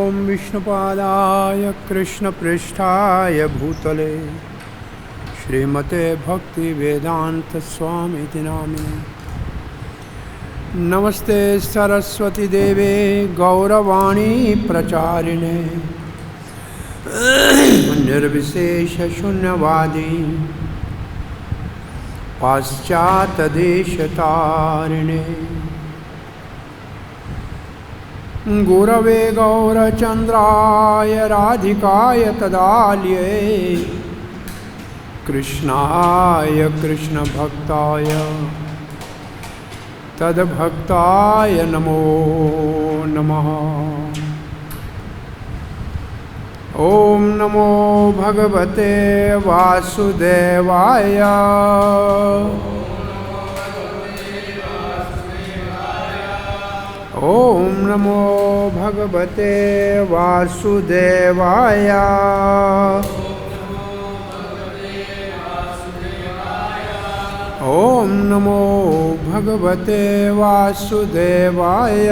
ॐ विष्णुपादाय कृष्णपृष्ठाय भूतले श्रीमते भक्तिवेदान्तस्वामिति नामिने। नमस्ते सरस्वती देवे गौरवाणी प्रचारिणे निर्विशेषशून्यवादी पाश्चात्यदेशतारिणे। गुरवे गौरचन्द्राय राधिकाय तदालये कृष्णाय कृष्णभक्ताय तद्भक्ताय नमो नमः। ॐ नमो भगवते वासुदेवाय। ॐ नमो भगवते वासुदेवाय। ॐ नमो भगवते वासुदेवाय।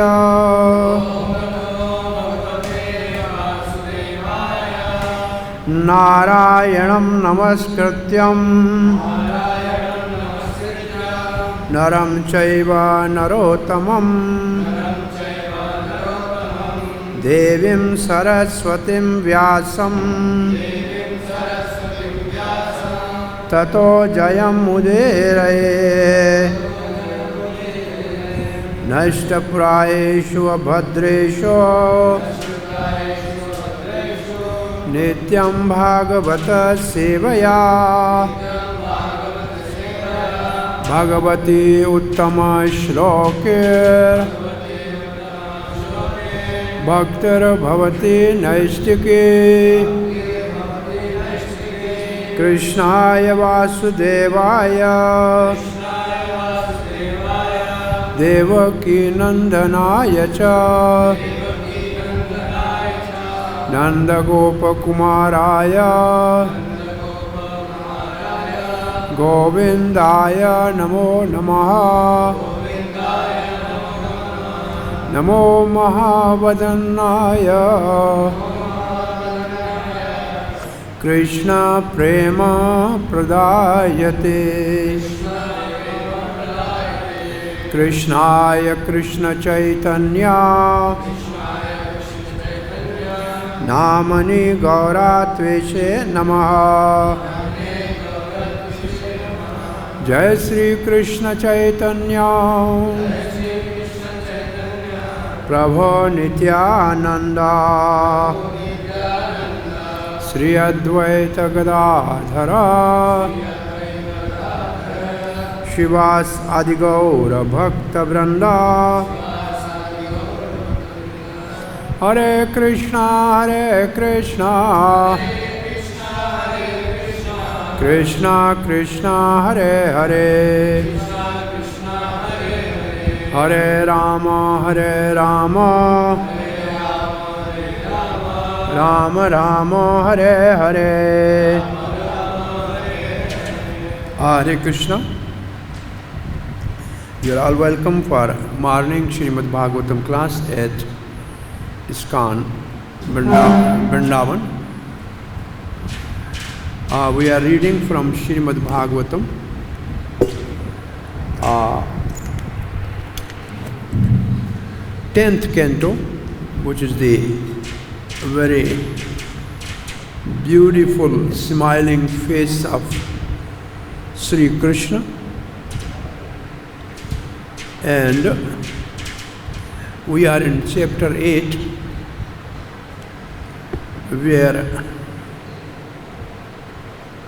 नारायणं नमस्कृत्यं नरं चैव नरोत्तमं देवीं सरस्वतीं व्यासं ततो जयमुदीरये। नष्टप्रायेषु अभद्रेषु नित्यं भागवत सेवया भगवती उत्तम श्लोके भक्तिर्भवति नैष्टिके। कृष्णाय वासुदेवाय देवकी नंदनाय च नंदगोपकुमाराय गोविंदाय नमो नमः। नमो महावदनाय कृष्ण प्रेम प्रदायते। कृष्णाय कृष्ण चैतन्य नामनि गौरात्वेषे नमः। जय श्री कृष्ण चैतन्य प्रभो नित्यानंद श्री अद्वैत गदाधर शिवास आदि गौर भक्त वृंदा। हरे Krishna Krishna Krishna Hare Hare Hare Ram Ram Ram Hare Hare. Hare Krishna. You are all welcome for morning Srimad Bhagavatam class at ISKCON Vrindavan. We are reading from Srimad Bhagavatam, 10th canto, which is the very beautiful smiling face of Sri Krishna. And we are in chapter 8, where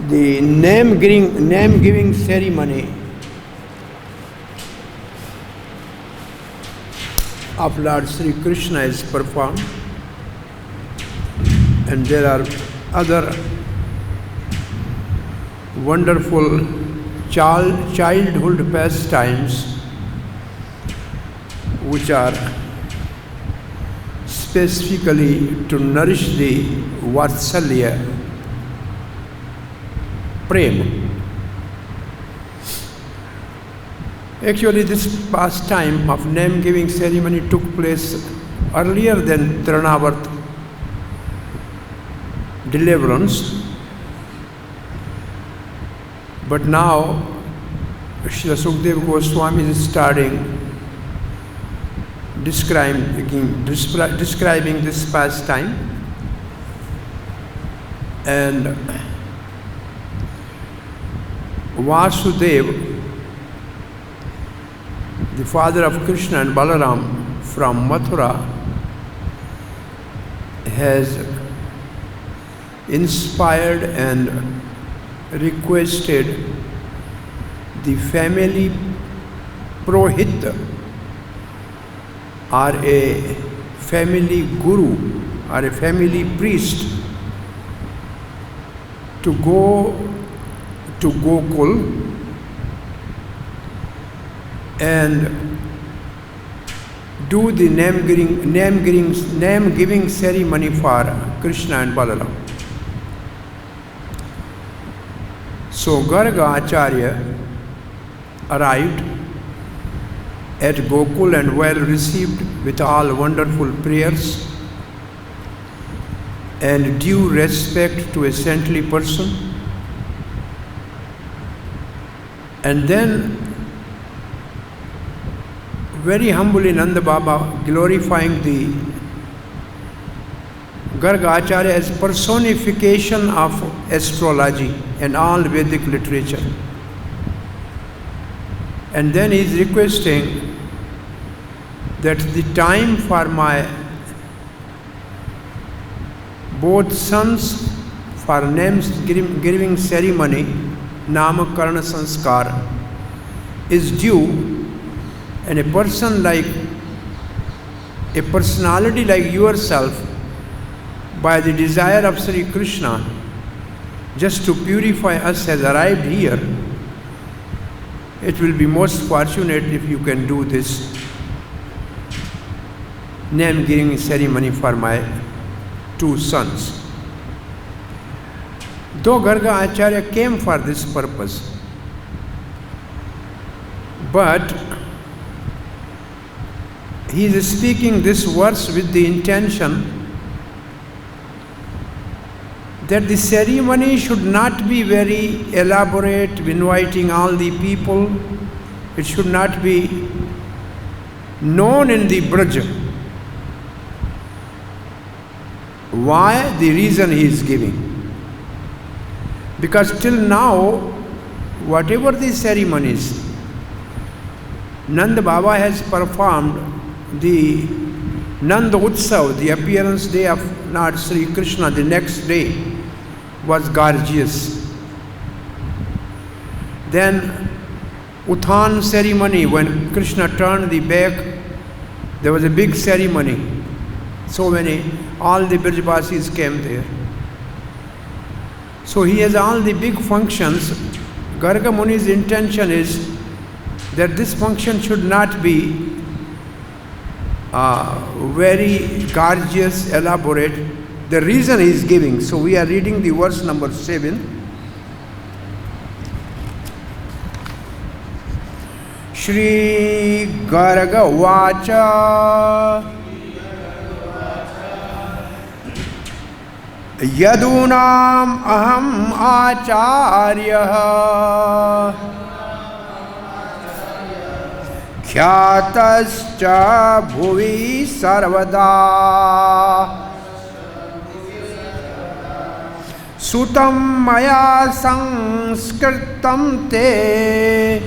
the name giving ceremony of Lord Sri Krishna is performed, and there are other wonderful childhood pastimes which are specifically to nourish the Vatsalya Prem. Actually, this pastime of name-giving ceremony took place earlier than Trinavarta deliverance. But now Srila Sukadeva Goswami is starting describing this pastime, and Vasudeva, the father of Krishna and Balaram from Mathura, has inspired and requested the family Purohit or a family guru or a family priest to go to Gokul and do the name giving ceremony for Krishna and Balaram. So Garga Acharya arrived at Gokul and well received with all wonderful prayers and due respect to a saintly person. And then very humbly Nanda Baba glorifying the Garga Acharya as personification of astrology and all Vedic literature. And then he is requesting that the time for my both sons for names giving ceremony, Namakarana Sanskar, is due, and a personality like yourself, by the desire of Sri Krishna, just to purify us, has arrived here. It will be most fortunate if you can do this name giving ceremony for my two sons. Though Garga Acharya came for this purpose, but he is speaking this verse with the intention that the ceremony should not be very elaborate, inviting all the people. It should not be known in the Braj. Why? The reason he is giving. Because till now, whatever the ceremonies, Nanda Baba has performed the Nanda Utsav, the appearance day of Lord Sri Krishna, the next day was gorgeous. Then Uthan ceremony, when Krishna turned the back, there was a big ceremony. So many, all the Brajvasis came there. So he has all the big functions. Garga Muni's intention is that this function should not be very gorgeous, elaborate. The reason he is giving. So we are reading the verse number 7. Shri Garga Vacha Yadunam Aham Acharya Khyatascha Bhuvi Sarvada Sutam Maya Sanskritam Te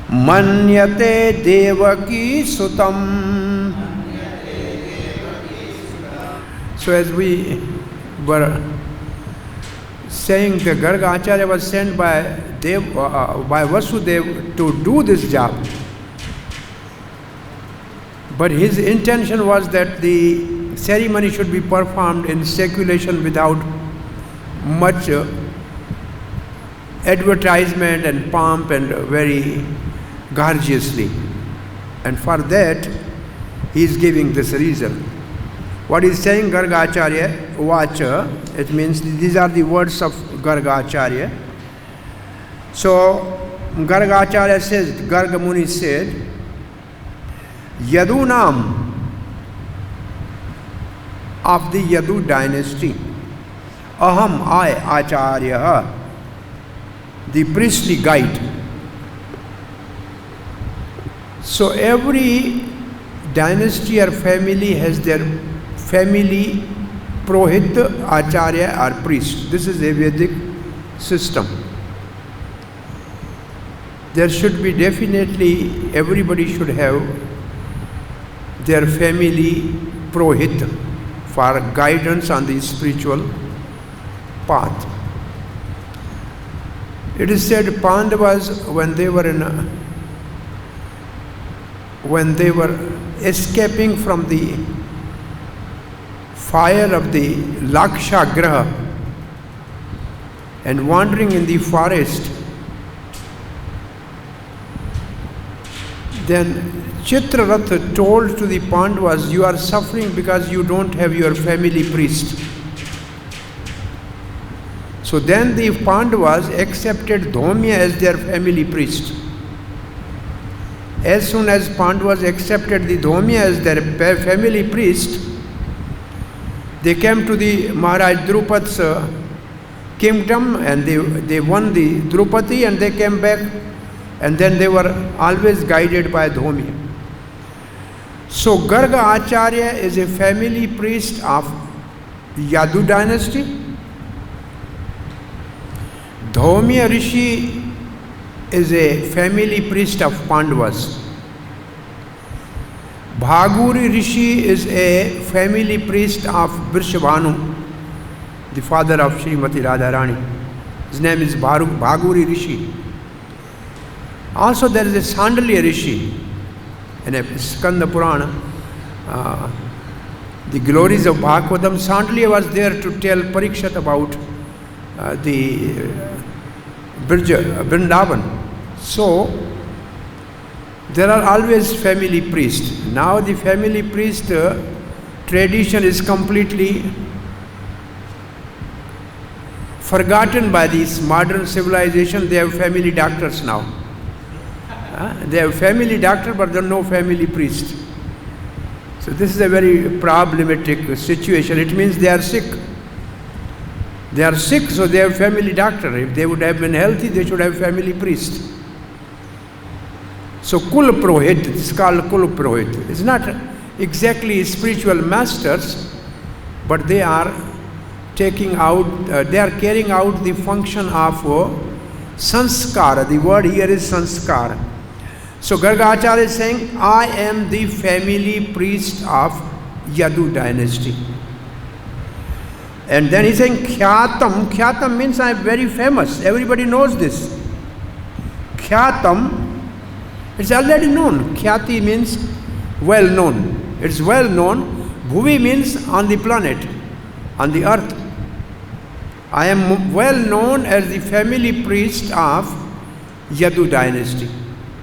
Manyate Devaki Sutam. So as we were saying, the Garga Acharya was sent by Vasudeva to do this job. But his intention was that the ceremony should be performed in seculation without much advertisement and pomp and very gorgeously. And for that, he is giving this reason. What is saying Garga Acharya Vacha, it means these are the words of Garga Acharya. So Garga Acharya says, Garga Muni said, Yadunam, of the Yadu dynasty. Aham, I, Acharya, the priestly guide. So every dynasty or family has their family Purohit, Acharya or priest. This is a Vedic system. There should be definitely, everybody should have their family Purohit for guidance on the spiritual path. It is said Pandavas, when they were escaping from the fire of the Lakshagraha and wandering in the forest, then Chitraratha told to the Pandavas, you are suffering because you don't have your family priest. So then the Pandavas accepted Dhaumya as their family priest. As soon as Pandavas accepted the Dhaumya as their family priest, they came to the Maharaj Drupad's kingdom and they won the Drupadi and they came back, and then they were always guided by Dhaumya. So Garga Acharya is a family priest of Yadu dynasty. Dhaumya Rishi is a family priest of Pandavas. Bhaguri Rishi is a family priest of Vrishabhanu, the father of Srimati Radharani. His name is Bhaguri Rishi. Also there is a Sandalya Rishi in a Skanda Purana. The glories of Bhagavatam. Sandalya was there to tell Parikshat about the Vrindavan. So there are always family priests. Now the family priest tradition is completely forgotten by this modern civilization. They have family doctors now. They have family doctor, but there are no family priest. So this is a very problematic situation. It means they are sick. They are sick, so they have family doctor. If they would have been healthy, they should have family priest. So Kul Purohit, it's called Kul Purohit. It's not exactly spiritual masters, but they are taking out, they are carrying out the function of sanskara. The word here is sanskara. So Garga Acharya is saying, I am the family priest of Yadu dynasty. And then he's saying Khyatam. Khyatam means I am very famous. Everybody knows this. Khyatam, it's already known. Khyati means well known. It's well known. Bhuvi means on the planet, on the earth. I am well known as the family priest of Yadu dynasty.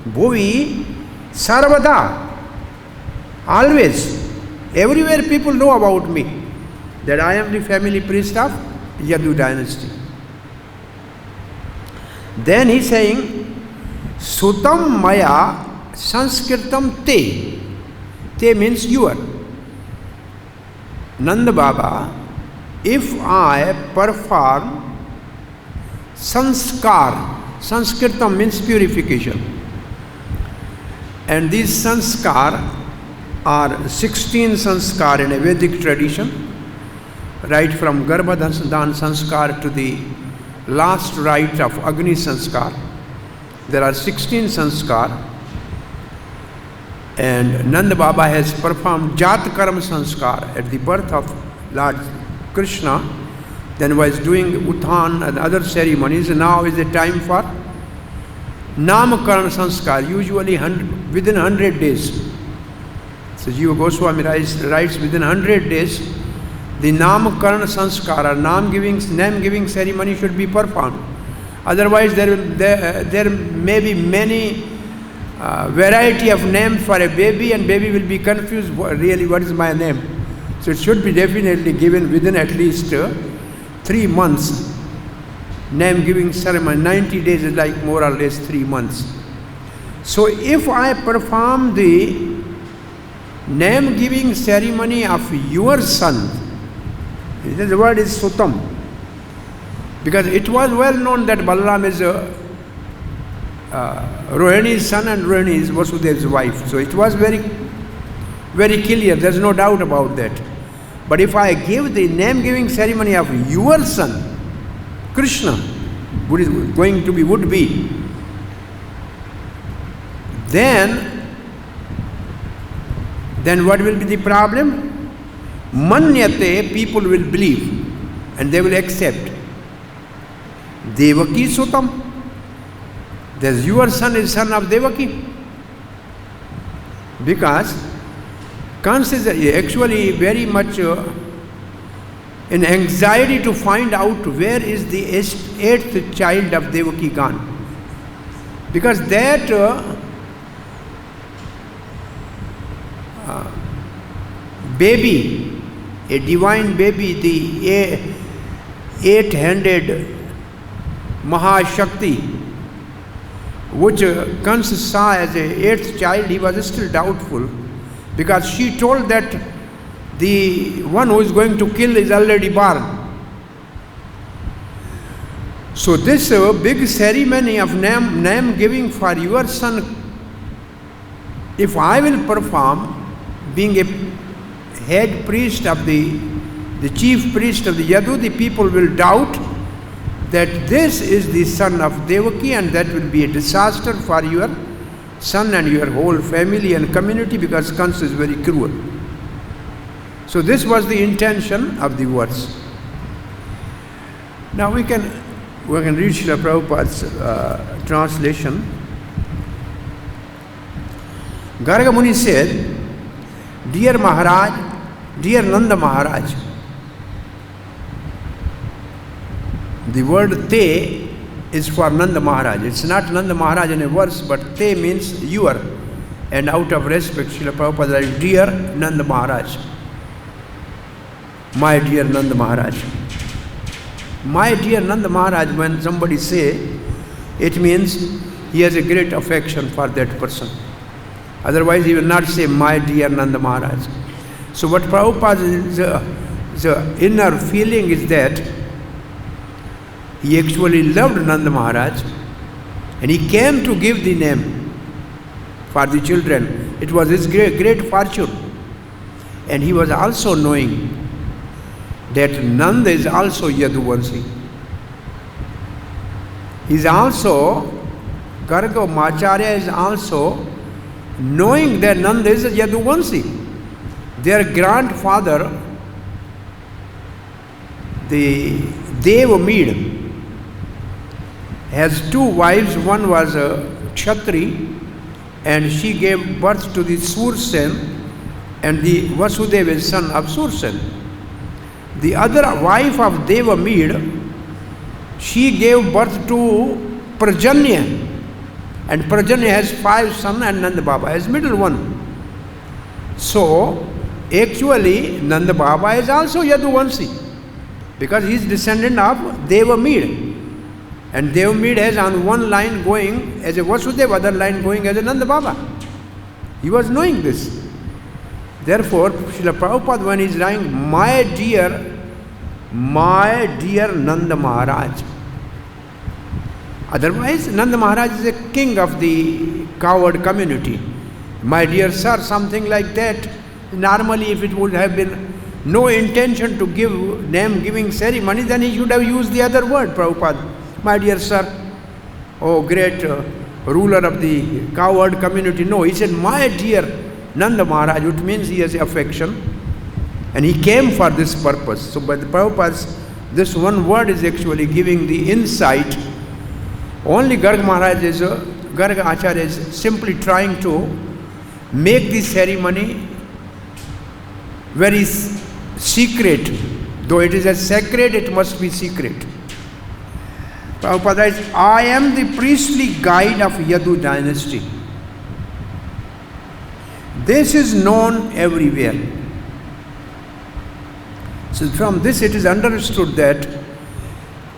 Bhuvi Sarvada. Always. Everywhere people know about me, that I am the family priest of Yadu dynasty. Then he's saying, Sutam Maya Sanskritam Te. Te means your. Nanda Baba, if I perform sanskar, Sanskritam means purification. And these sanskar are 16 sanskar in a Vedic tradition, right from Garbhadhan sanskar to the last rite of Agni sanskar. There are 16 sanskar, and Nanda Baba has performed Jat Karma sanskar at the birth of Lord Krishna, then was doing Uthan and other ceremonies, and now is the time for Namakarana sanskar, usually within 100 days. So Jiva Goswami writes within 100 days, the Namakarana sanskar or name giving ceremony should be performed. Otherwise there may be many variety of names for a baby, and baby will be confused, really what is my name. So it should be definitely given within at least 3 months. Name giving ceremony, 90 days is like more or less 3 months. So if I perform the name giving ceremony of your son, The word is Sutam. Because it was well known that Balaram is Rohini's son and Rohini is Vasudev's wife. So it was very, very clear. There's no doubt about that. But if I give the name-giving ceremony of your son, Krishna, would be, then what will be the problem? Manyate, people will believe and they will accept. Devaki Sutam. There's your son is son of Devaki. Because Kansa is actually very much in anxiety to find out where is the eighth child of Devaki gone. Because that baby, a divine baby, the eight-handed Mahashakti, which Kansa saw as a eighth child, he was still doubtful, because she told that the one who is going to kill is already born. So this big ceremony of name giving for your son, if I will perform, being a head priest of the chief priest of the Yadu, the people will doubt that this is the son of Devaki, and that will be a disaster for your son and your whole family and community, because Kansa is very cruel. So this was the intention of the verse. Now we can read Srila Prabhupada's translation. Garga Muni said, "Dear Maharaj, dear Nanda Maharaj," the word te is for Nanda Maharaj. It's not Nanda Maharaj in a verse, but te means your. And out of respect, Srila Prabhupada said, "Dear Nanda Maharaj." My dear Nanda Maharaj. My dear Nanda Maharaj, when somebody say, it means he has a great affection for that person. Otherwise, he will not say, my dear Nanda Maharaj. So what Prabhupada's inner feeling is that he actually loved Nanda Maharaj, and he came to give the name for the children. It was his great fortune. And he was also knowing that Nanda is also Yaduvanshi. He's also, Garga Macharya is also knowing that Nanda is a Yaduvanshi. Their grandfather, the Devamid, has two wives. One was a Kshatri, and she gave birth to the Sursen, and the Vasudeva is son of Sursen. The other wife of Devamid, she gave birth to Prajanya, and Prajanya has 5 sons and Nanda Baba has middle one. So actually Nanda Baba is also Yaduvanshi, because he is descendant of Devamid. And Devamid has on one line going as a Vasudeva, other line going as a Nanda Baba. He was knowing this. Therefore, Srila Prabhupada, when he is writing, my dear Nanda Maharaj. Otherwise, Nanda Maharaj is a king of the coward community. My dear sir, something like that. Normally, if it would have been no intention to give name-giving ceremony, then he should have used the other word, Prabhupada. My dear sir, oh great ruler of the coward community. No, he said, my dear Nanda Maharaj, which means he has affection, and he came for this purpose. So by the Prabhupada's, this one word is actually giving the insight. Only Garga Acharya is simply trying to make the ceremony very secret. Though it is a sacred, it must be secret. Prabhupada says, I am the priestly guide of Yadu dynasty. This is known everywhere. So from this it is understood that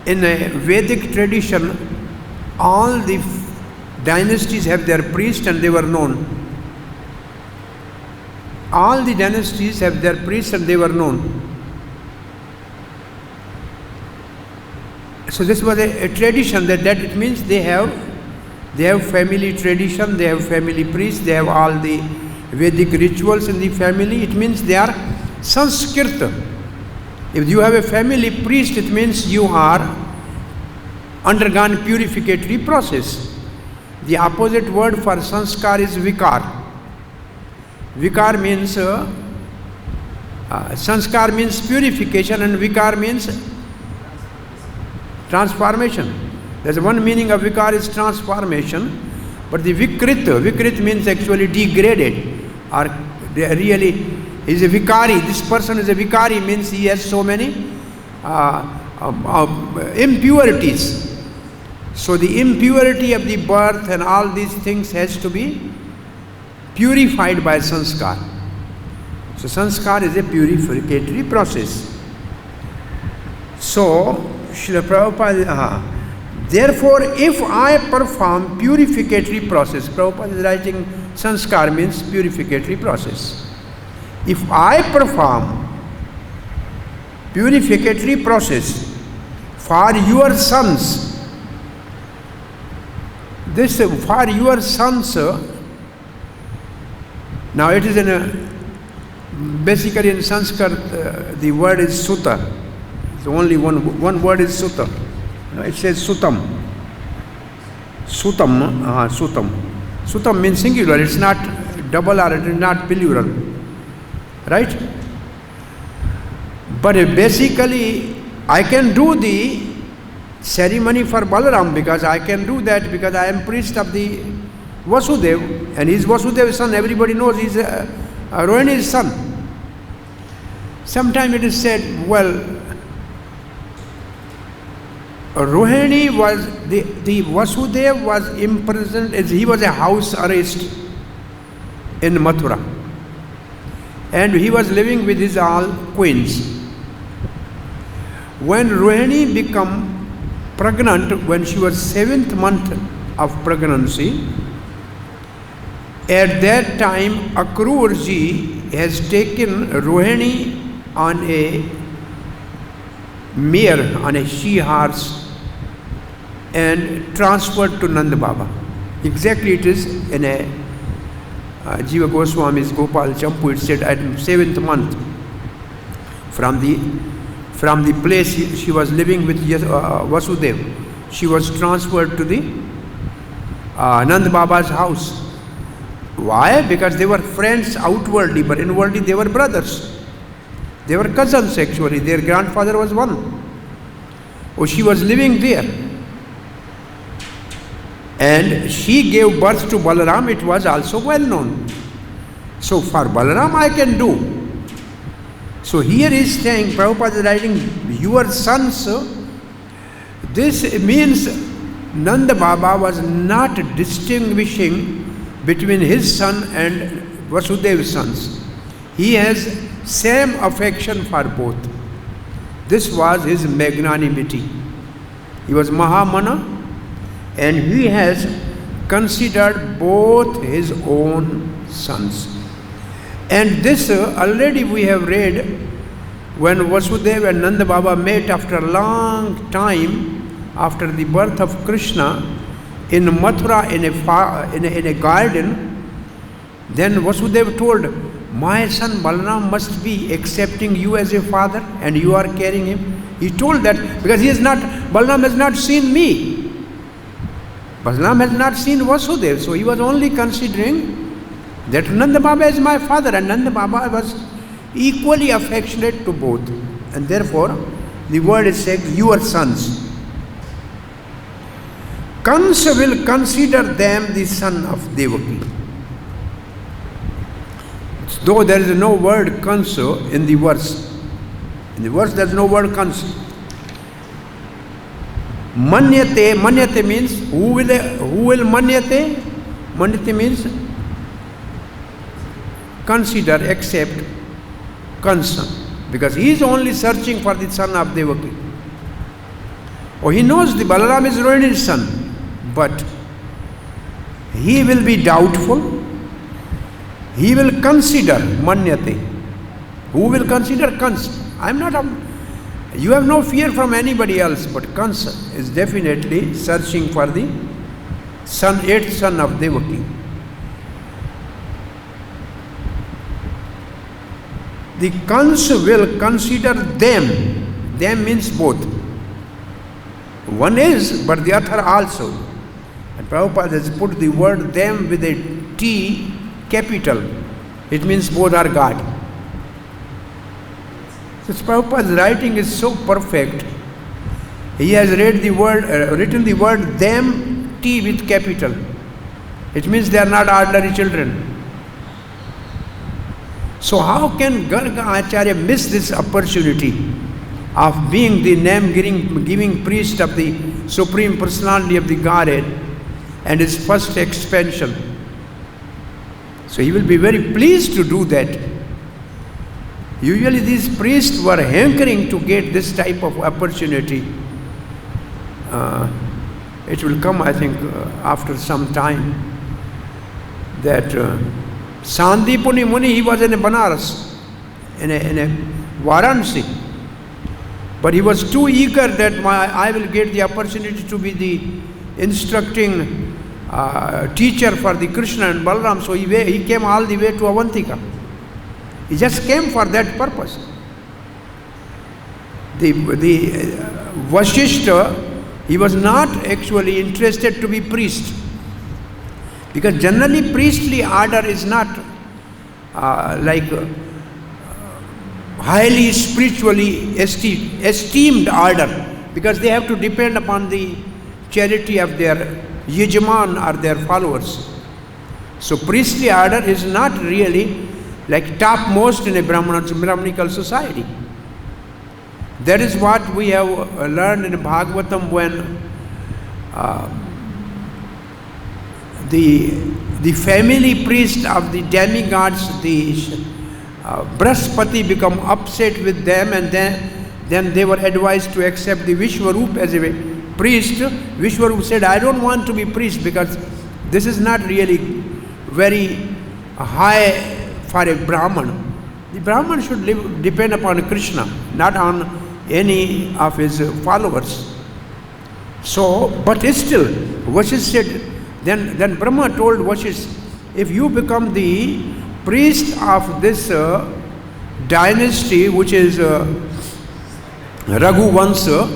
in a Vedic tradition, all the dynasties have their priests and they were known. All the dynasties have their priests and they were known. So this was a tradition that it means they have family tradition, they have family priests, they have all the Vedic rituals in the family. It means they are Sanskrit. If you have a family priest, it means you are undergone purificatory process. The opposite word for sanskar is vikar. Vikar means sanskar means purification and vikar means transformation. There's one meaning of vikar is transformation, but the vikrit means actually degraded, or really is a vikari. This person is a vikari means he has so many impurities. So the impurity of the birth and all these things has to be purified by sanskar. So sanskar is a purificatory process. So Srila Prabhupada, therefore if I perform purificatory process, Prabhupada is writing sanskar means purificatory process. If I perform purificatory process for your sons, this for your sons, now it is in a, basically in Sanskrit the word is sutta. So only one word is sutta. It says sutam. Sutam means singular. It's not double or it is not plural. Right? But basically I can do the ceremony for Balaram because I can do that because I am priest of the Vasudev and he's Vasudev's son. Everybody knows he's Rohini's son. Sometimes it is said, well, Rohini was, the Vasudev was imprisoned, he was a house arrest in Mathura. And he was living with his all queens. When Rohini became pregnant, when she was 7th month of pregnancy, at that time Akrurji has taken Rohini on a mare, on a she horse, and transferred to Nanda Baba. Exactly it is in a Jiva Goswami's Gopal Champu, it said at 7th month from the place she was living with Vasudev, she was transferred to the Nanda Baba's house. Why? Because they were friends outwardly, but inwardly they were brothers. They were cousins actually. Their grandfather was one. Oh, she was living there. And she gave birth to Balaram, it was also well known. So for Balaram I can do. So here is saying, Prabhupada is writing, your sons, this means Nanda Baba was not distinguishing between his son and Vasudev's sons. He has same affection for both. This was his magnanimity. He was Mahamana and he has considered both his own sons. And this already we have read when Vasudeva and Nanda Baba met after a long time after the birth of Krishna in Mathura in a garden. Then Vasudeva told, my son Balaram must be accepting you as a father and you are carrying him. He told that because Balaram has not seen me. Balaram has not seen Vasudeva, so he was only considering that Nanda Baba is my father, and Nanda Baba was equally affectionate to both. And therefore, the word is said, your sons. Kansa will consider them the son of Devaki. Though there is no word Kansa in the verse. In the verse there is no word Kansa. Manyate means who will manyate? Manyate means consider, accept Kansa, because he is only searching for the son of Devaki. Oh, he knows the Balaram is Rohini's son, but he will be doubtful. He will consider Manyate. Who will consider Kansa? I am not You have no fear from anybody else, but Kansa is definitely searching for the son, eighth son of Devaki. The Kansa will consider them. Them means both. One is, but the other also. And Prabhupada has put the word them with a T capital. It means both are God. So Prabhupada's writing is so perfect. He has written the word them, T with capital. It means they are not ordinary children. So how can Garga Acharya miss this opportunity of being the name-giving priest of the Supreme Personality of the Godhead and his first expansion? So he will be very pleased to do that. Usually these priests were hankering to get this type of opportunity. It will come, I think, after some time, that Sandipuni Muni, he was in a Banaras, in a Varanasi. But he was too eager that I will get the opportunity to be the instructing teacher for the Krishna and Balaram. So he came all the way to Avantika. He just came for that purpose. The Vashishta, he was not actually interested to be priest. Because generally priestly order is not highly spiritually esteemed order, because they have to depend upon the charity of their Yajman or their followers. So priestly order is not really like topmost in a Brahmanical society. That is what we have learned in Bhagavatam when the family priest of the demigods, the Brahaspati, become upset with them, and then they were advised to accept the Vishwarup as a priest. Vishwarup said, I don't want to be priest because this is not really very high for a Brahman. The Brahman should depend upon Krishna, not on any of his followers. So, but still, Vashishta said, then Brahma told Vashishta, if you become the priest of this dynasty, which is Raghuvansa,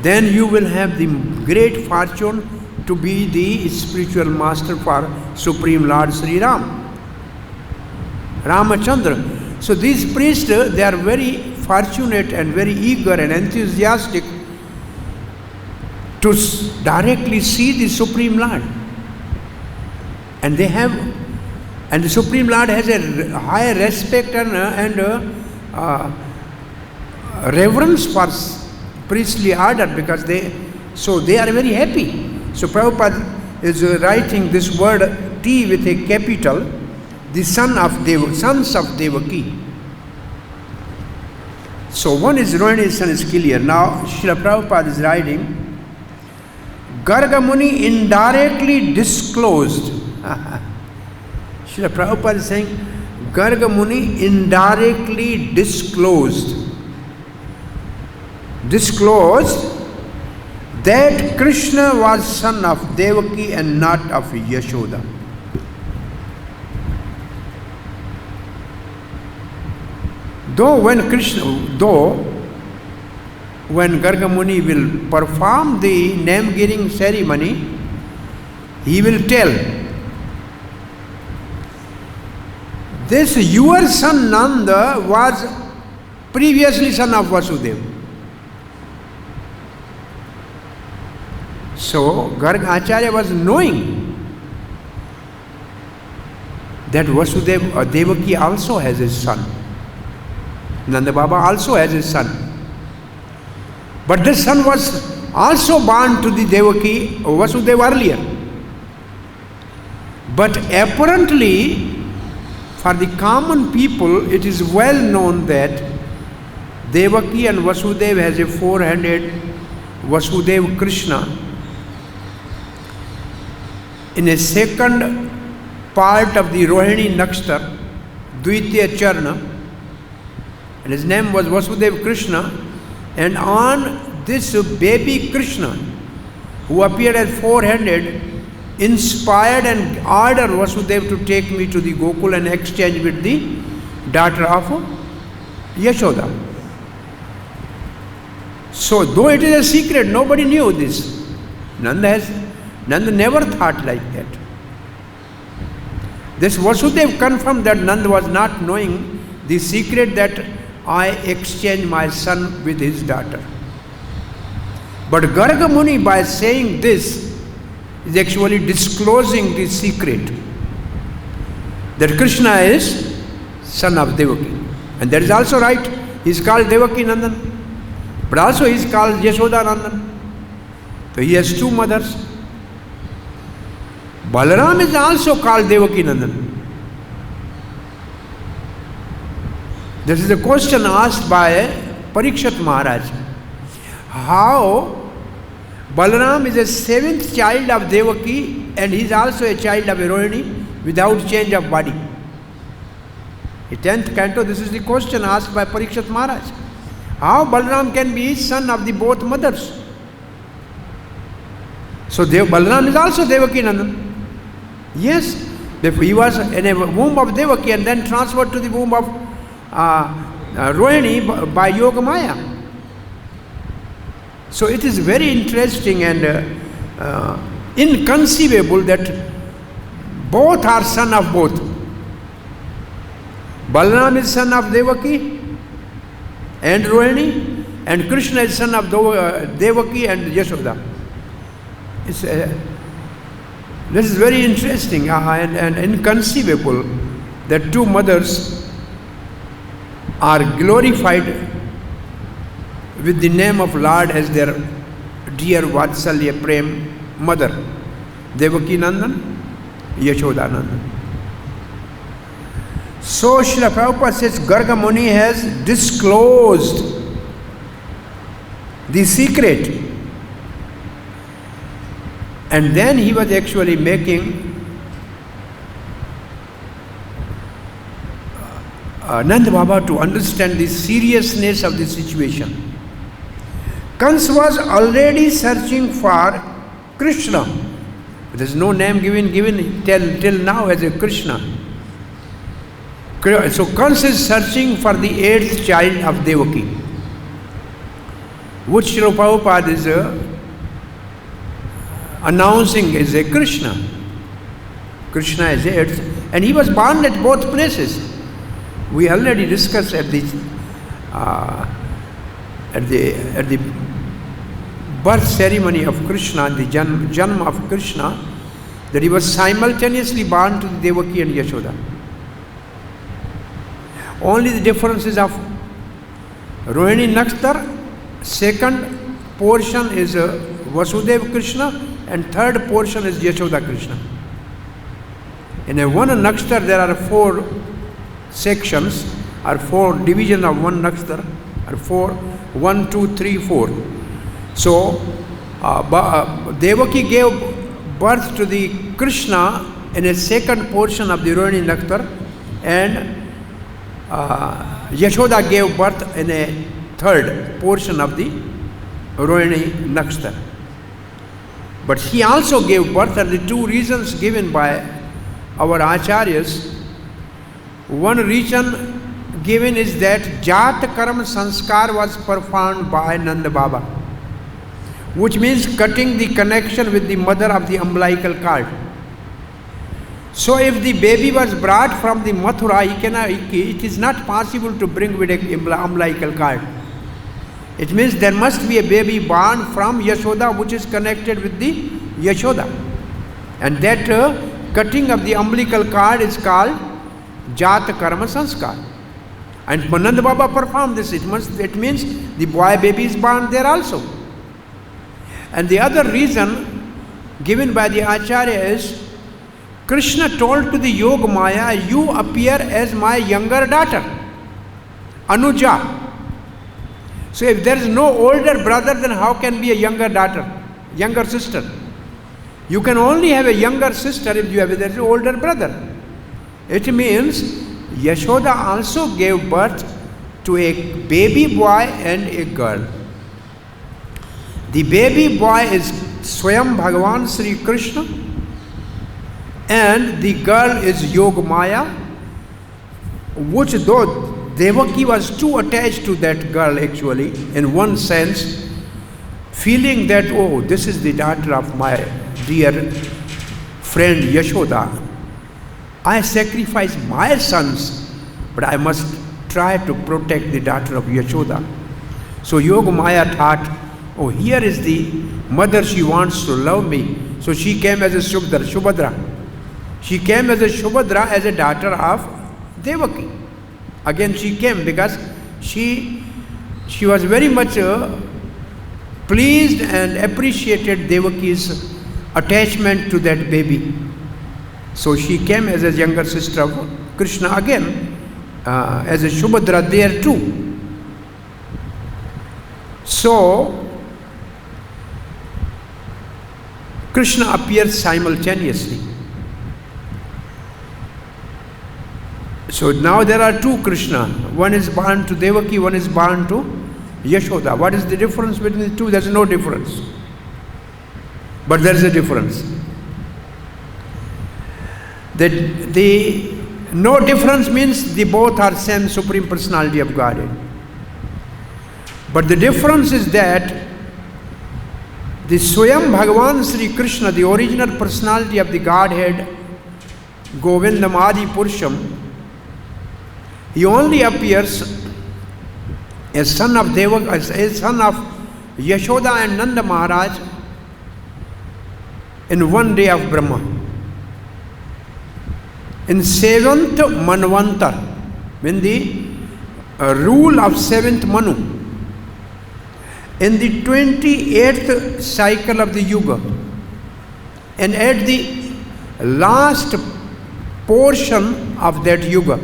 then you will have the great fortune to be the spiritual master for Supreme Lord Sri Ram. Ramachandra. So these priests, they are very fortunate and very eager and enthusiastic to directly see the Supreme Lord. And the Supreme Lord has a high respect and reverence for priestly order, because they are very happy. So Prabhupada is writing this word T with a capital, the sons of Devaki. So one is Rohini's son is clear. Now Srila Prabhupada is writing, Garga Muni indirectly disclosed. Srila Prabhupada is saying, Garga Muni indirectly disclosed that Krishna was son of Devaki and not of Yashoda. Though when Garga Muni will perform the name-giving ceremony, he will tell, this your son Nanda was previously son of Vasudeva. So Garga Acharya was knowing that Vasudeva, Devaki also has his son. Nanda Baba also has his son. But this son was also born to the Devaki Vasudeva earlier. But apparently, for the common people, it is well known that Devaki and Vasudeva has a four-handed Vasudeva Krishna. In a second part of the Rohini Nakshatra, Dvitiya Charna, and his name was Vasudeva Krishna. And on this baby Krishna, who appeared as four-handed, inspired and ordered Vasudeva to take me to the Gokul and exchange with the daughter of Yashoda. So though it is a secret, nobody knew this. Nanda never thought like that. This Vasudeva confirmed that Nanda was not knowing the secret that I exchanged my son with his daughter. But Garga Muni, by saying this, is actually disclosing the secret that Krishna is son of Devaki. And that is also right. He is called Devaki Nandan, but also he is called Yashoda Nandan. So he has two mothers. Balaram is also called Devaki Nandan. This is a question asked by Parikshit Maharaj. How Balaram is a seventh child of Devaki and he is also a child of Rohini without change of body. The 10th canto, this is the question asked by Parikshit Maharaj. How Balaram can be son of the both mothers? So Balaram is also Devaki Nandan. Yes, he was in a womb of Devaki and then transferred to the womb of Rohini by Yoga Maya. So it is very interesting and inconceivable that both are son of both. Balaram is son of Devaki and Rohini, and Krishna is son of Devaki and Yashoda. This is very interesting and inconceivable that two mothers are glorified with the name of Lord as their dear Vatsalya Prem mother, Devaki Nandan, Yashoda Nandan. So Srila Prabhupada says Garga Muni has disclosed the secret. And then he was actually making Nanda Baba to understand the seriousness of the situation. Kans was already searching for Krishna. There is no name given till now as a Krishna. So Kans is searching for the 8th child of Devaki, which Srila Prabhupada is announcing as a Krishna. Krishna is 8th, and he was born at both places. We already discussed at the birth ceremony of Krishna, the Janma of Krishna, that he was simultaneously born to the Devaki and Yashoda. Only the differences of Rohini Nakstar, second portion is Vasudeva Krishna, and third portion is Yashoda Krishna. In a one Nakstar there are 4 sections, or 4 divisions of one Nakstar, or 4, 1, 2, 3, 4. So Devaki gave birth to the Krishna in a second portion of the Rohini Nakstar, and Yashoda gave birth in a third portion of the Rohini Nakstar. But she also gave birth, and the 2 reasons given by our acharyas. One reason given is that Jat Karma Sanskar was performed by Nanda Baba, which means cutting the connection with the mother of the umbilical cord. So if the baby was brought from the Mathura, it is not possible to bring with an umbilical cord. It means there must be a baby born from Yashoda which is connected with the Yashoda. And that cutting of the umbilical cord is called Jat Karma Sanskar. And Nanda Baba performed this. It means the boy baby is born there also. And the other reason given by the Acharya is Krishna told to the Yoga Maya, you appear as my younger daughter, Anuja. So if there is no older brother, then how can be a younger daughter, younger sister? You can only have a younger sister if there is an older brother. It means Yashoda also gave birth to a baby boy and a girl. The baby boy is Swayam Bhagavan Sri Krishna, and the girl is Yoga Maya, which though Devaki was too attached to that girl actually, in one sense, feeling that, oh, this is the daughter of my dear friend Yashoda. I sacrifice my sons, but I must try to protect the daughter of Yashoda. So Yoga Maya thought, oh, here is the mother, she wants to love me. So she came as a Subhadra. She came as a Subhadra, as a daughter of Devaki. Again she came because she was very much pleased and appreciated Devaki's attachment to that baby. So she came as a younger sister of Krishna again, as a Subhadra there too. So Krishna appears simultaneously. So now there are two Krishna. One is born to Devaki, one is born to Yashoda. What is the difference between the two? There is no difference. But there is a difference. The no difference means the both are same Supreme Personality of Godhead. But the difference is that the Swayam Bhagavan Sri Krishna, the original personality of the Godhead, Govindam Adi Purusham, he only appears as son of Devaki, as son of Yashoda and Nanda Maharaj in one day of Brahma. In 7th Manvantar, when the rule of 7th Manu, in the 28th cycle of the Yuga, and at the last portion of that Yuga,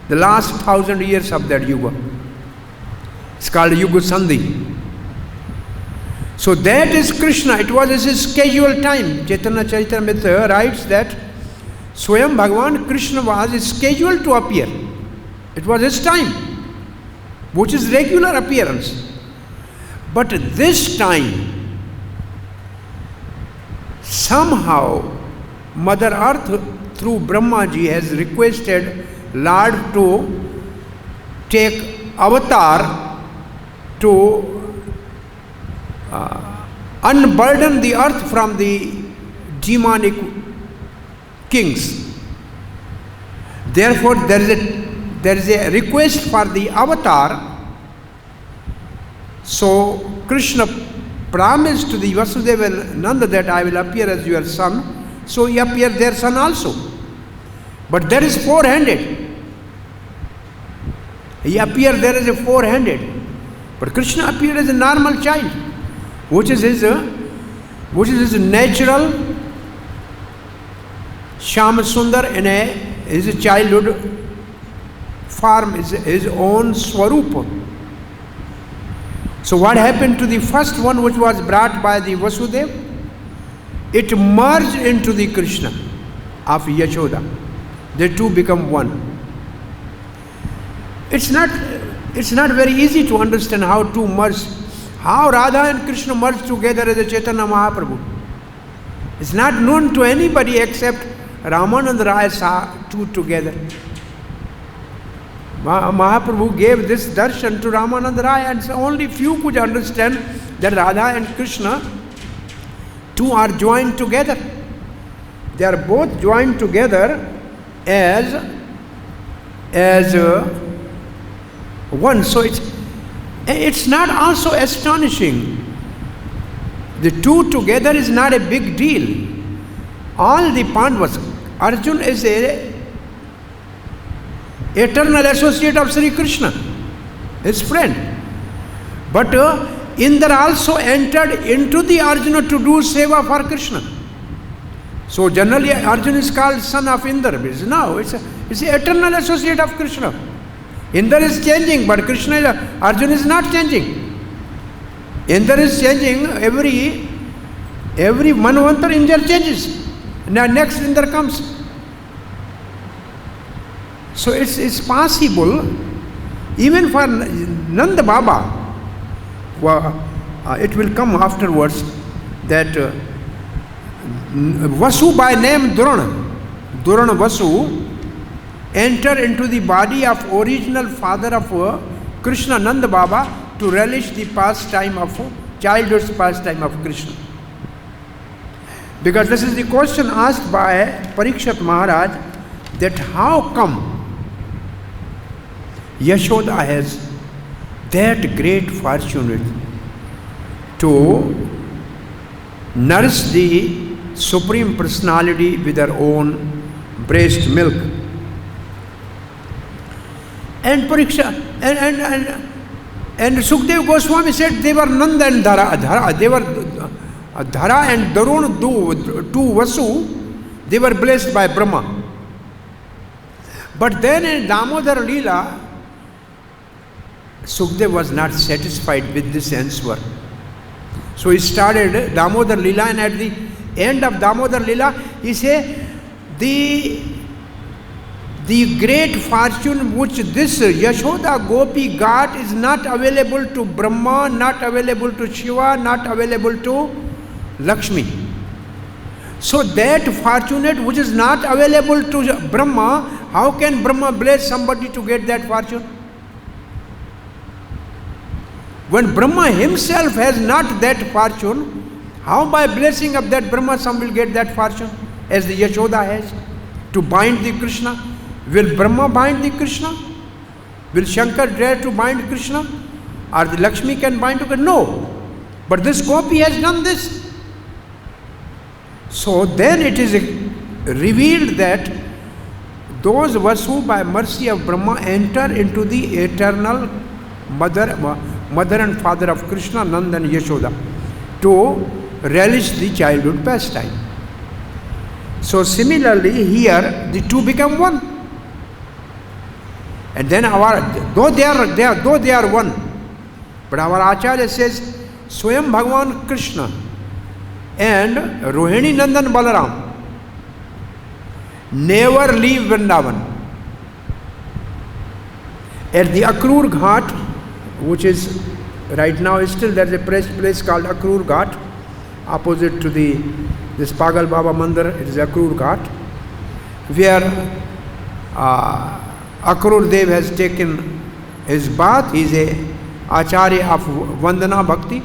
the last 1000 years of that Yuga, it's called Yuga Sandhi. So that is Krishna. It was his scheduled time. Chaitanya Charitamrita writes that Swayam Bhagavan Krishna was scheduled to appear. It was his time, which is regular appearance. But this time, somehow, Mother Earth through Brahmaji has requested Lord to take avatar to unburden the earth from the demonic kings. Therefore, there is a request for the avatar. So Krishna promised to the Vasudeva and Nanda that I will appear as your son. So he appeared their son also. But that is four-handed. He appeared there as a four-handed. But Krishna appeared as a normal child, which is his natural Shyama Sundar in his childhood form, his own Swarupa. So what happened to the first one, which was brought by the Vasudeva? It merged into the Krishna of Yashoda. They two become one. It's not very easy to understand how two merge, how Radha and Krishna merge together as a Chaitanya Mahaprabhu. It's not known to anybody except Ramananda Raya saw two together. Mahaprabhu gave this darshan to Ramananda Raya, and so only few could understand that Radha and Krishna two are joined together. They are both joined together as one. So it's not also astonishing. The two together is not a big deal. All the Pandavas, Arjuna is a eternal associate of Sri Krishna, his friend. But Indra also entered into the Arjuna to do seva for Krishna. So generally Arjuna is called son of Indra. No, it's an eternal associate of Krishna. Indra is changing, but Arjuna is not changing. Indra is changing every Manvantar. Indra changes. Now next Indra comes. So it's possible even for Nanda Baba, it will come afterwards that Vasu by name Durana Vasu enter into the body of original father of Krishna Nanda Baba to relish the pastime of childhood's pastime of Krishna. Because this is the question asked by Parikshit Maharaj, that how come Yashoda has that great fortune to nourish the Supreme Personality with her own breast milk. And Pariksha and Sukdev Goswami said they were Nanda and Dhara. They were Dhara and Darun, two Vasu. They were blessed by Brahma. But then in Damodar Leela, Sukdev was not satisfied with this answer. So he started Damodar Leela, and at the end of Damodar Leela, he said, the great fortune which this Yashoda Gopi got is not available to Brahma, not available to Shiva, not available to Lakshmi. So that fortunate which is not available to Brahma, how can Brahma bless somebody to get that fortune? When Brahma himself has not that fortune, how by blessing of that Brahma some will get that fortune, as the Yashoda has, to bind the Krishna? Will Brahma bind the Krishna? Will Shankar dare to bind Krishna? Or the Lakshmi can bind to Krishna? No. But this Gopi has done this. So then it is revealed that those Vasu by mercy of Brahma enter into the eternal mother and father of Krishna, Nanda and Yashoda, to relish the childhood pastime. So similarly here the two become one. And then though they are one, but our Acharya says Swayam Bhagavan Krishna and Rohini Nandan Balaram never leave Vrindavan. At the Akrur Ghat, which is right now still there is a place called Akrur Ghat, opposite to this Pagal Baba Mandir, it is Akrur Ghat, where Akrur Dev has taken his bath. He is a Acharya of Vandana Bhakti.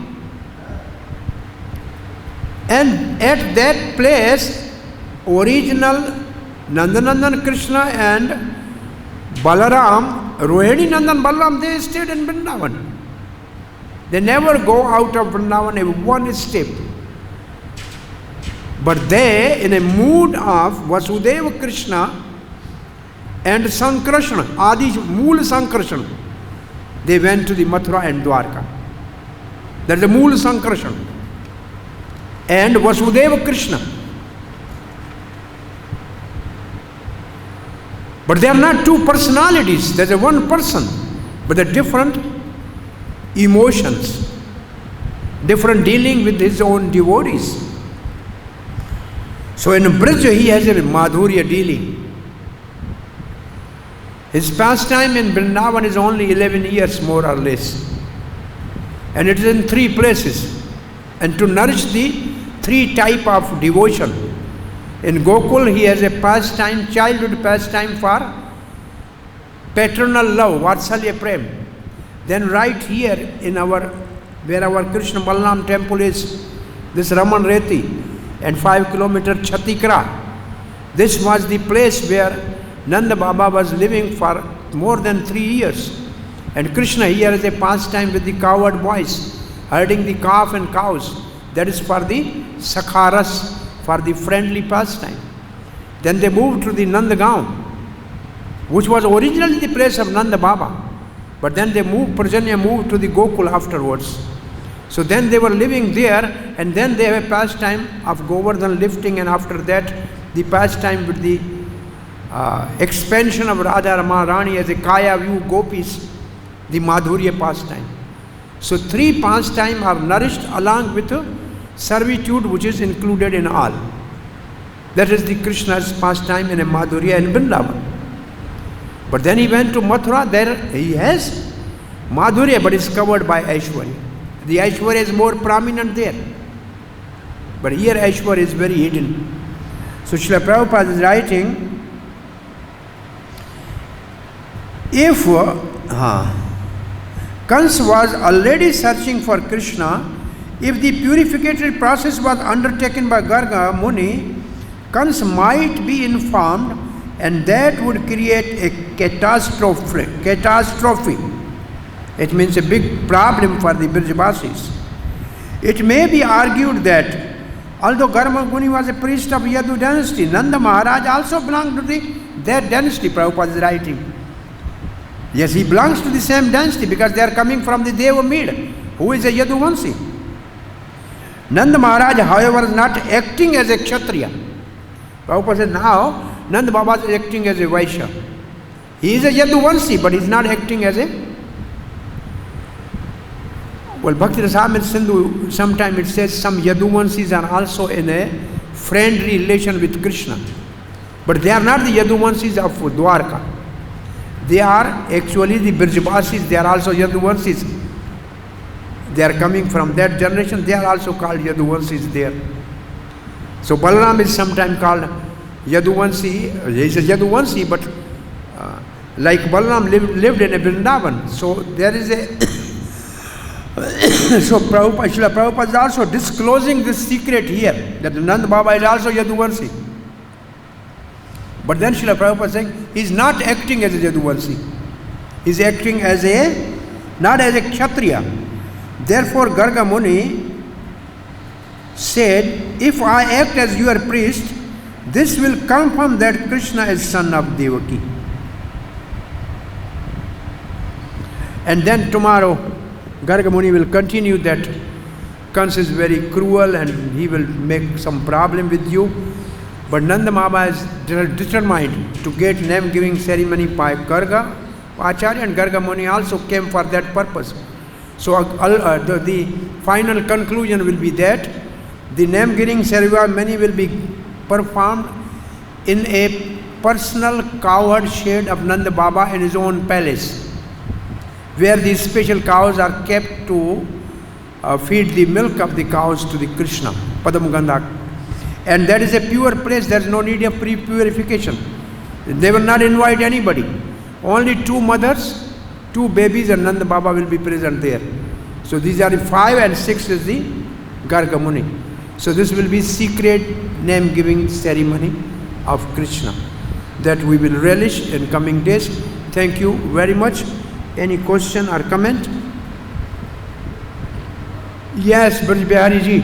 And at that place, original Nandanandan Krishna and Balaram, Rohini Nandan Balaram, they stayed in Vrindavan. They never go out of Vrindavan one step. But they, in a mood of Vasudeva Krishna and Sankrishna, Adi Mool Sankrishna, they went to the Mathura and Dwarka. That is the Mool Sankrishna. And Vasudeva Krishna. But they are not two personalities, there is one person, but the different emotions, different dealing with his own devotees. So in Brij he has a Madhurya dealing. His pastime in Vrindavan is only 11 years more or less. And it is in 3 places. And to nourish the 3 type of devotion. In Gokul he has a pastime, childhood pastime for paternal love, Vatsalya Prem. Then right here in where our Krishna Balaram temple is, this Raman Reti, and 5 kilometer Chatikra. This was the place where Nanda Baba was living for more than 3 years. And Krishna here has a pastime with the cowherd boys, herding the calf and cows. That is for the Sakharas, for the friendly pastime. Then they moved to the Nandagaon, which was originally the place of Nanda Baba. But then Prajanya moved to the Gokul afterwards. So then they were living there, and then they have a pastime of Govardhan lifting, and after that the pastime with the expansion of Radha Rani as a Kaya view gopis, the Madhurya pastime. So 3 pastime are nourished along with servitude which is included in all. That is the Krishna's pastime in a Madhurya and Vrindavan. But then he went to Mathura, there he has Madhurya but is covered by Aishwarya. The Aishwarya is more prominent there. But here Aishwarya is very hidden. So Srila Prabhupada is writing, if Kansa was already searching for Krishna, if the purificatory process was undertaken by Garga Muni, Kansa might be informed, and that would create a catastrophe. It means a big problem for the Brajavasis. It may be argued that although Garga Muni was a priest of Yadu dynasty, Nanda Maharaj also belonged to that dynasty, Prabhupada is writing. Yes, he belongs to the same dynasty because they are coming from the Devamid, who is a Yaduvansi. Nanda Maharaj, however, is not acting as a Kshatriya. Prabhupada said now, Nanda Baba is acting as a Vaishya. He is a Yaduvansi, but he is not acting as a... Well, Bhakti Rasamrita Sindhu, sometimes it says some Yaduvansis are also in a friendly relation with Krishna. But they are not the Yaduvansis of Dwarka. They are actually the Brajavasis, they are also Yaduvansis. They are coming from that generation, they are also called Yaduvansis there. So Balaram is sometimes called Yaduvansi, he is a Yaduvansi, but like Balaram lived in a Vrindavan. So there is a... so Srila Prabhupada is also disclosing this secret here, that Nanda Baba is also Yaduvansi. But then Srila Prabhupada is saying, he is not acting as a Yaduvansi. He is acting as not as a Kshatriya. Therefore Garga Muni said, if I act as your priest, this will confirm that Krishna is son of Devaki. And then tomorrow Garga Muni will continue that Kansa is very cruel and he will make some problem with you. But Nanda Baba is determined to get name-giving ceremony by Garga Acharya, and Garga Muni also came for that purpose. So the final conclusion will be that the name-giving ceremony will be performed in a personal cowherd shed of Nanda Baba in his own palace, where these special cows are kept to feed the milk of the cows to the Krishna, Padamgandha. And that is a pure place, there is no need of pre-purification. They will not invite anybody. Only 2 mothers, 2 babies, and Nanda Baba will be present there. So these are the 5, and 6 is the Garga Muni. So this will be secret name-giving ceremony of Krishna that we will relish in coming days. Thank you very much. Any question or comment? Yes, Braj Bihari ji.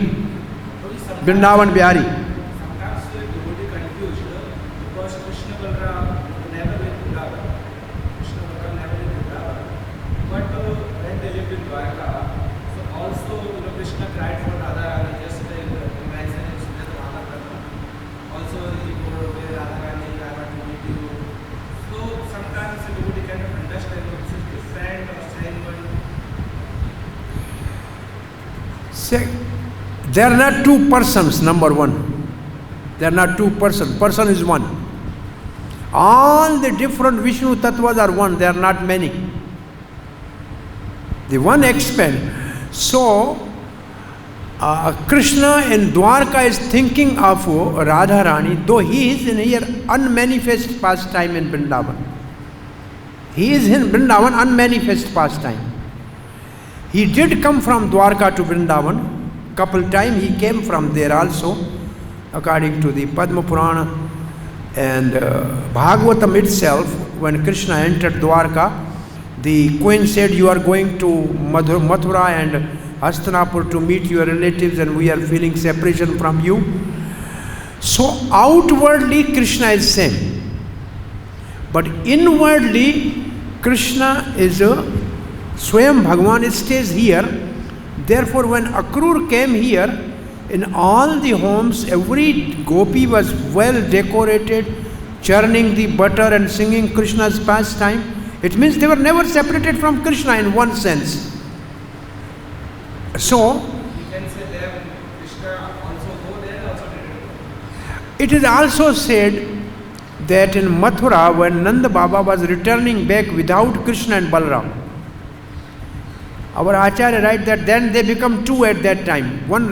Vrindavan Bihari. Sometimes we devotee confused because Krishna Balram never lived in Vrindavan. Krishna Balram never lived in Vrindavan. But when they lived in Dwarka, so also Krishna cried for Radha Rani, just like imagine in Sujata Mahaprabhu. Also he told where Radha Rani, I want to meet you. So sometimes a devotee cannot understand what is different or same one. There are not 2 persons, number 1. There are not 2 persons. Person is one. All the different Vishnu Tattvas are one. There are not many. The one expand. So, Krishna in Dwarka is thinking of Radha Rani, though he is in here unmanifest pastime in Vrindavan. He is in Vrindavan unmanifest pastime. He did come from Dwarka to Vrindavan. Couple times he came from there also, according to the Padma Purana and Bhagavatam itself. When Krishna entered Dwarka, the queen said, you are going to Mathura and Hastinapur to meet your relatives, and we are feeling separation from you. So outwardly Krishna is same, but inwardly Krishna is Swayam Bhagavan stays here. Therefore, when Akrur came here, in all the homes, every gopi was well decorated, churning the butter and singing Krishna's pastime. It means they were never separated from Krishna in one sense. So, You can say that Krishna also go there, also did it. it is also said that in Mathura, when Nanda Baba was returning back without Krishna and Balaram, Our Acharya write that then they become two at that time. One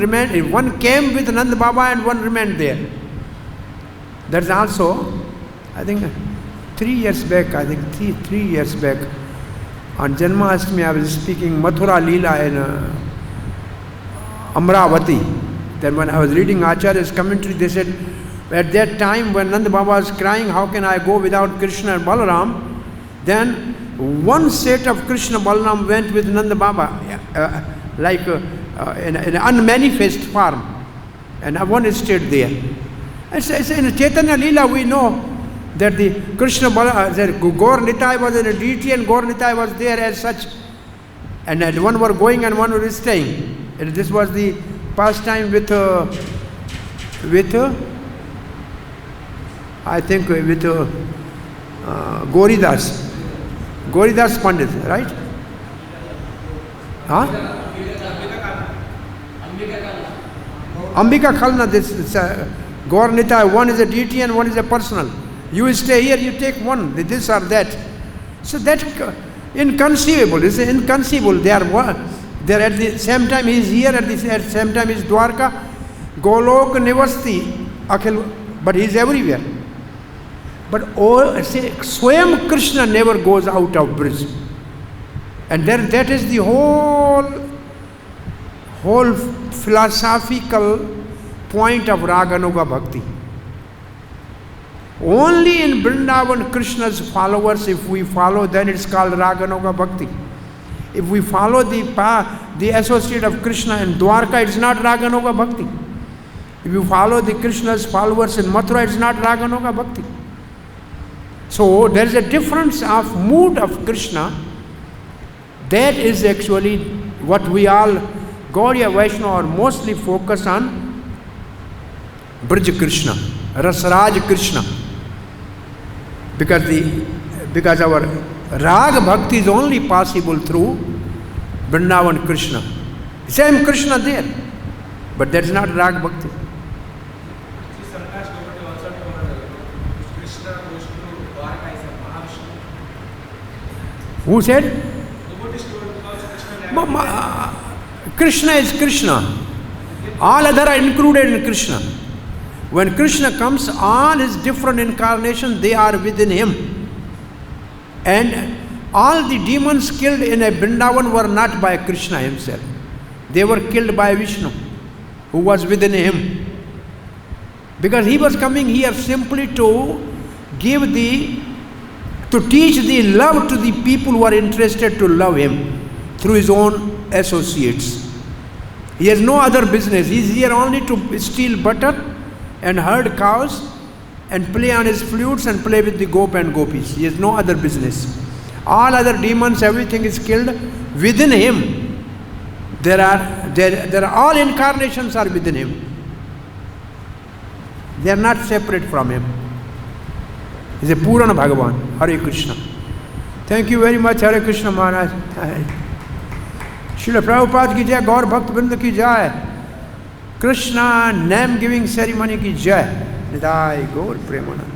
came with Nanda Baba and one remained there. That's also, I think 3 years back, three years back, on Janmashtami I was speaking Mathura Leela in Amravati. Then when I was reading Acharya's commentary, they said, at that time when Nanda Baba was crying, how can I go without Krishna and Balaram? Then one set of Krishna Balaram went with Nanda Baba, in an unmanifest form, and one stayed there. It's in Chaitanya Leela we know that the Krishna Balaram, Gaur Nitai was a deity and Gaur Nitai was there as such, and one were going and one was staying. And this was the pastime with I think with Goridas Pandit, right? Huh? Ambika Khalna, this Gaur Nitai, one is a deity and one is a personal. You stay here, you take one, this or that. So that inconceivable, it's inconceivable. They are at the same time he is here, at the same time he is Dwarka, Golok Nivasti, Akhil, but he is everywhere. But Swayam Krishna never goes out of bridge. And then that is the whole philosophical point of Raganuga Bhakti. Only in Vrindavan Krishna's followers, if we follow, then it's called Raganuga Bhakti. If we follow the associate of Krishna in Dwarka, it's not Raganuga Bhakti. If you follow the Krishna's followers in Mathura, it's not Raganuga Bhakti. So there is a difference of mood of Krishna. That is actually what we all, Gaudiya Vaishnava, are mostly focus on Brij Krishna, Rasraj Krishna. Because our Rag Bhakti is only possible through Vrindavan Krishna. Same Krishna there, but that is not Rag Bhakti. Who said? Krishna is Krishna. All other are included in Krishna. When Krishna comes, all his different incarnations, they are within him. And all the demons killed in a Vrindavan were not by Krishna himself. They were killed by Vishnu, who was within him. Because he was coming here simply to teach the love to the people who are interested to love him through his own associates. He has no other business. He is here only to steal butter and herd cows and play on his flutes and play with the gop and gopis. He has no other business. All other demons, everything is killed within him. There are all incarnations are within him. They are not separate from him. He is a Purana Bhagavan. Hare Krishna. Thank you very much, Hare Krishna Maharaj. Srila Prabhupada ki jai, Gaur Bhakt Vrinda ki jai. Krishna name giving ceremony ki jai. Nidai Gaur Premanand.